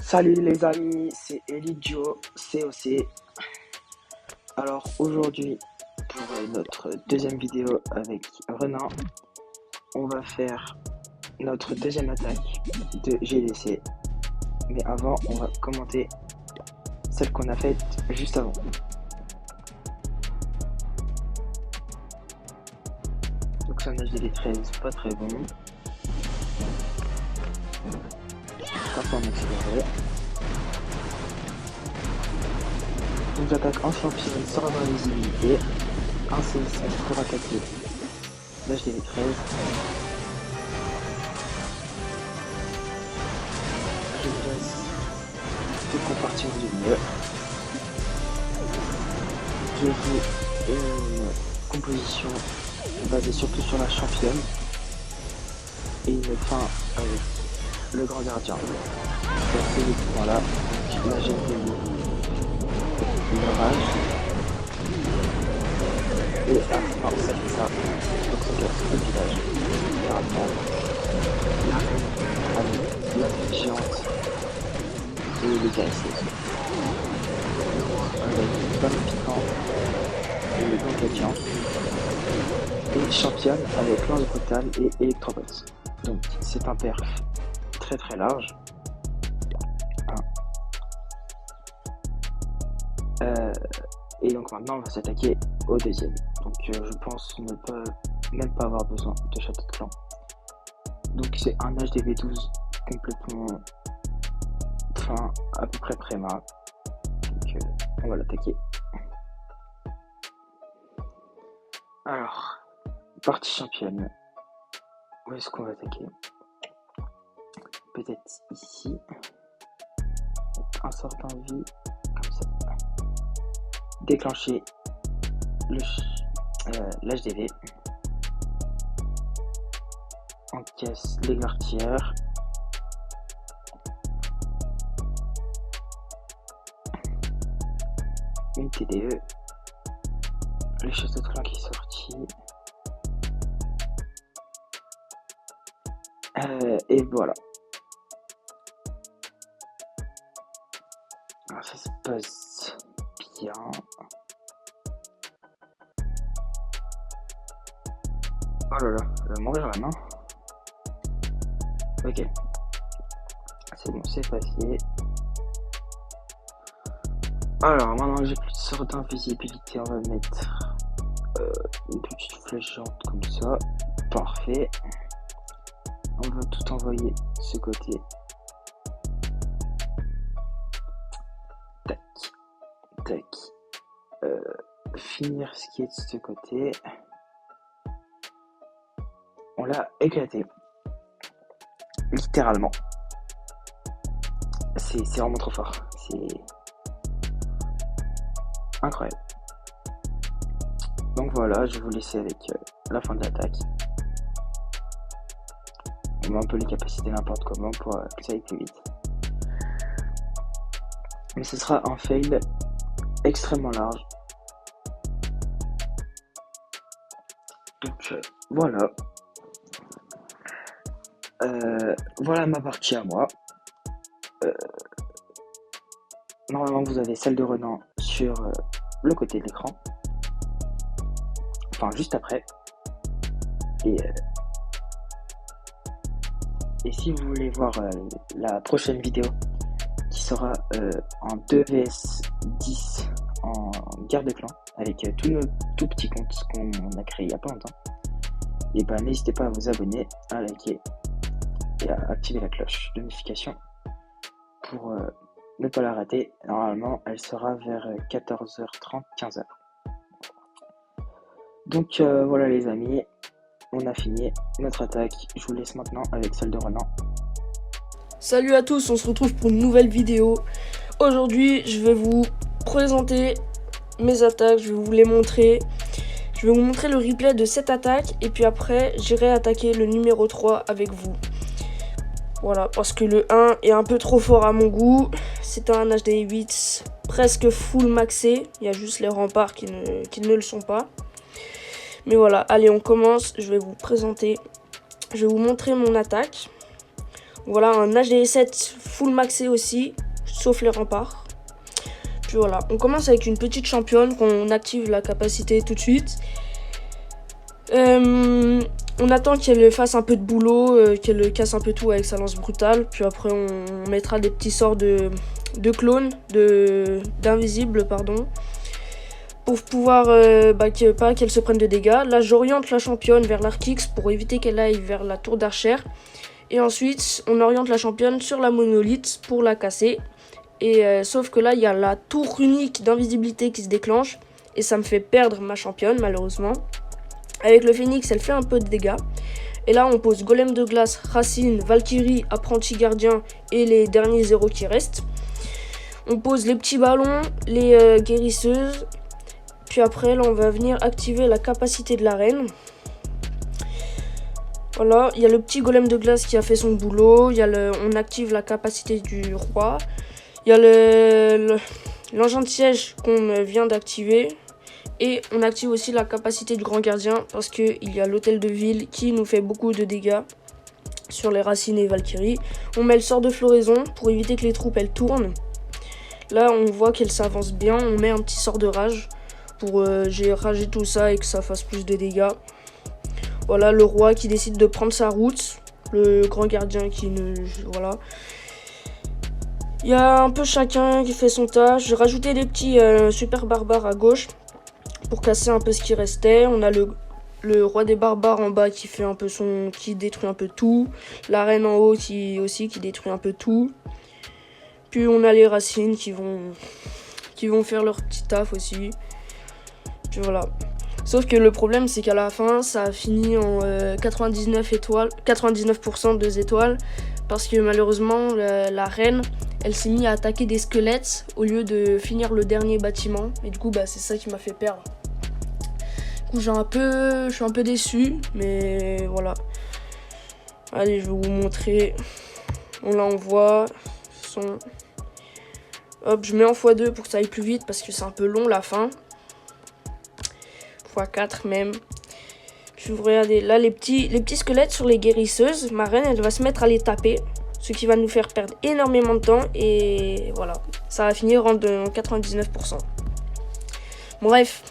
Salut les amis, c'est Elidio COC. Alors aujourd'hui, pour notre deuxième vidéo avec Renan, on va faire notre deuxième attaque de GDC. Mais avant, on va commenter celle qu'on a faite juste avant. Donc c'est un HDD13 pas très bon. Parfois en accéléré. Donc j'attaque en champion sans avoir de visibilité. Un C5 pour attaquer l'HDD13. Je laisse tout compartiment du milieu. Je joue une composition basée surtout sur la championne et une fin avec le grand gardien. C'est ces deux points là. Là j'ai l'orage. Et ah, ça fait ça. Donc ça casse le village. Littéralement. La géante. Et les KSC. Avec pas le piquant. Et le grand gardien. Et championne avec lance brutale et électrobots. Donc c'est un perf très large. Et donc maintenant on va s'attaquer au deuxième. Donc je pense ne pas même pas avoir besoin de château de clan. Donc c'est un HDV12 complètement fin à peu près préma. Donc on va l'attaquer. Alors, partie championne. Où est-ce qu'on va attaquer? Peut-être ici. Un sort d'envie comme ça. Déclencher l'HDV. On casse les gartières. Une TDE. Le château de clan qui est sorti. Et voilà. Alors ça se passe bien. Oh là là, elle va mourir là, non? Ok. C'est bon, c'est passé. Alors maintenant que j'ai plus de sort d'invisibilité, on va mettre une petite flèche géante comme ça. Parfait. On va tout envoyer de ce côté. Tac. Tac. Finir ce qui est de ce côté. On l'a éclaté. Littéralement. C'est vraiment trop fort. C'est incroyable. Donc voilà, je vais vous laisser avec la fin de l'attaque. On met un peu les capacités n'importe comment pour que ça aille plus vite. Mais ce sera un fail extrêmement large. Donc voilà. Voilà ma partie à moi. Normalement vous avez celle de Renan sur le côté de l'écran. Enfin juste après. Et si vous voulez voir la prochaine vidéo qui sera en 2 vs 10 en guerre de clan avec tous nos tout petits comptes qu'on a créé il n'y a pas longtemps, et ben n'hésitez pas à vous abonner, à liker et à activer la cloche de notification pour ne pas la rater. Normalement elle sera vers 14h30, 15h. Donc voilà les amis, on a fini notre attaque. Je vous laisse maintenant avec celle de Renan. Salut à tous, on se retrouve pour une nouvelle vidéo. Aujourd'hui je vais vous présenter mes attaques, je vais vous les montrer. Je vais vous montrer le replay de cette attaque et puis après j'irai attaquer le numéro 3 avec vous. Voilà, parce que le 1 est un peu trop fort à mon goût. C'est un HDI 8 presque full maxé. Il y a juste les remparts qui ne le sont pas. Mais voilà, allez on commence. Je vais vous présenter. Je vais vous montrer mon attaque. Voilà, un HD7 full maxé aussi, sauf les remparts. Puis voilà, on commence avec une petite championne qu'on active la capacité tout de suite. On attend qu'elle fasse un peu de boulot, qu'elle casse un peu tout avec sa lance brutale. Puis après on mettra des petits sorts de clones, d'invisibles pardon. Pour pouvoir pas qu'elle se prenne de dégâts. Là j'oriente la championne vers l'Archix pour éviter qu'elle aille vers la tour d'archère. Et ensuite on oriente la championne sur la monolithe pour la casser. Et sauf que là il y a la tour unique d'invisibilité qui se déclenche. Et ça me fait perdre ma championne malheureusement. Avec le phénix elle fait un peu de dégâts. Et là on pose golem de glace, racine, valkyrie, apprenti gardien et les derniers zéros qui restent. On pose les petits ballons, les guérisseuses. Puis après là on va venir activer la capacité de l'arène. Voilà, il y a le petit golem de glace qui a fait son boulot. On active la capacité du roi. Il y a l'engin de siège qu'on vient d'activer. Et on active aussi la capacité du grand gardien parce qu'il y a l'hôtel de ville qui nous fait beaucoup de dégâts sur les racines et valkyries. On met le sort de floraison pour éviter que les troupes elles tournent. Là on voit qu'elles s'avancent bien. On met un petit sort de rage pour rager tout ça et que ça fasse plus de dégâts. Voilà, le roi qui décide de prendre sa route. Le grand gardien qui ne... Voilà. Il y a un peu chacun qui fait son tâche. J'ai rajouté des petits super barbares à gauche pour casser un peu ce qui restait. On a le roi des barbares en bas qui fait un peu qui détruit un peu tout. La reine en haut qui détruit un peu tout. Puis on a les racines qui vont faire leur petit taf aussi. Puis voilà. Sauf que le problème c'est qu'à la fin ça a fini en 99% de étoiles. Parce que malheureusement la reine elle s'est mise à attaquer des squelettes au lieu de finir le dernier bâtiment. Et du coup c'est ça qui m'a fait perdre. Du coup je suis un peu déçu. Mais voilà. Allez, je vais vous montrer. Là on voit Hop, je mets en x2 pour que ça aille plus vite parce que c'est un peu long la fin. x4 même. Puis vous regardez là les petits squelettes sur les guérisseuses. Ma reine elle va se mettre à les taper. Ce qui va nous faire perdre énormément de temps. Et voilà, ça va finir en 99%. Bref.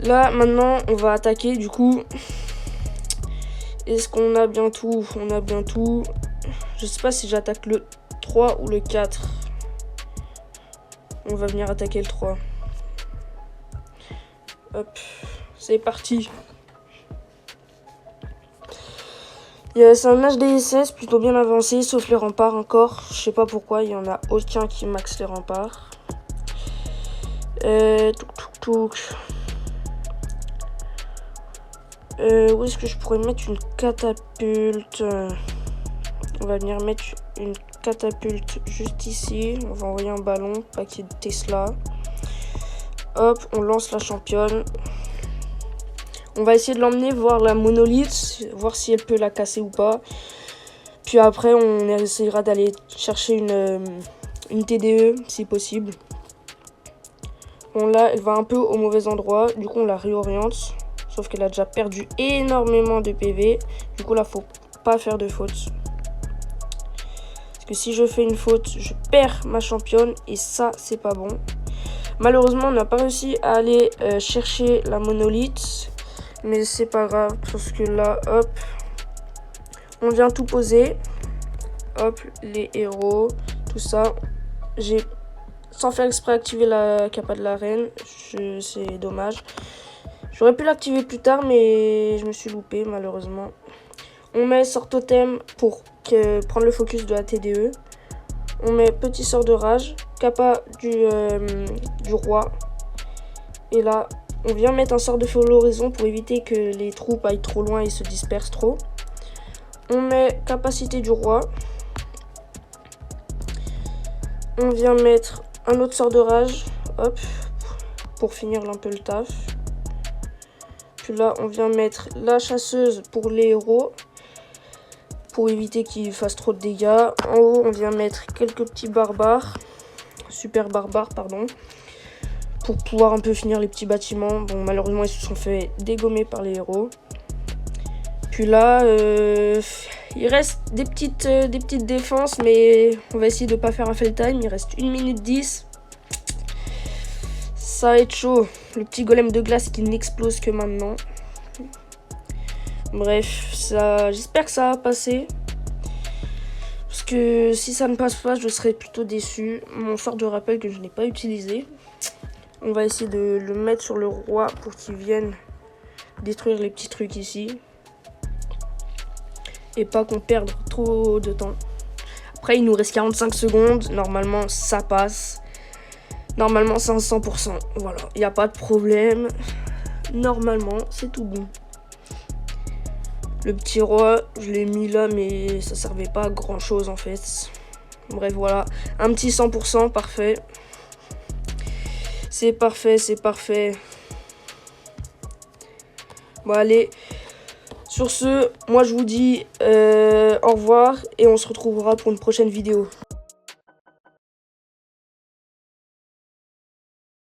Là maintenant on va attaquer du coup. Est-ce qu'on a bien tout? On a bien tout. Je sais pas si j'attaque le 3 ou le 4. On va venir attaquer le 3. Hop, c'est parti. C'est un HDSS plutôt bien avancé, sauf les remparts encore. Je sais pas pourquoi, il y en a aucun qui max les remparts. Où est-ce que je pourrais mettre une catapulte? On va venir mettre une catapulte juste ici. On va envoyer un ballon, paquet de Tesla. Hop, on lance la championne. On va essayer de l'emmener voir la monolithe, voir si elle peut la casser ou pas. Puis après, on essayera d'aller chercher une TDE si possible. Bon là, elle va un peu au mauvais endroit. Du coup, on la réoriente. Sauf qu'elle a déjà perdu énormément de PV. Du coup, là, faut pas faire de faute. Parce que si je fais une faute, je perds ma championne. Et ça, c'est pas bon. Malheureusement, on n'a pas réussi à aller chercher la monolithe. Mais c'est pas grave. Parce que là, hop. On vient tout poser. Hop, les héros. Tout ça. J'ai, sans faire exprès, activé la capa de la reine. C'est dommage. J'aurais pu l'activer plus tard, mais je me suis loupé, malheureusement. On met sort totem pour prendre le focus de la TDE. On met petit sort de rage. Capa du roi. Et là, on vient mettre un sort de floraison pour éviter que les troupes aillent trop loin et se dispersent trop. On met capacité du roi. On vient mettre un autre sort de rage. Hop. Pour finir un peu le taf. Puis là, on vient mettre la chasseuse pour les héros. Pour éviter qu'ils fassent trop de dégâts. En haut, on vient mettre quelques petits barbares. Super barbares, pardon. Pour pouvoir un peu finir les petits bâtiments. Bon, malheureusement, ils se sont fait dégommer par les héros. Puis là, Il reste des petites défenses, mais on va essayer de pas faire un fail time. Il reste 1 minute 10. Ça va être chaud. Le petit golem de glace qui n'explose que maintenant. Bref, j'espère que ça va passer. Parce que si ça ne passe pas, je serais plutôt déçu. Mon sort de rappel que je n'ai pas utilisé. On va essayer de le mettre sur le roi pour qu'il vienne détruire les petits trucs ici. Et pas qu'on perde trop de temps. Après, il nous reste 45 secondes. Normalement, ça passe. Normalement, c'est un 100%. Voilà, il n'y a pas de problème. Normalement, c'est tout bon. Le petit roi, je l'ai mis là, mais ça servait pas à grand chose en fait. Bref, voilà. Un petit 100%, parfait. C'est parfait, c'est parfait. Bon, allez. Sur ce, moi je vous dis au revoir et on se retrouvera pour une prochaine vidéo.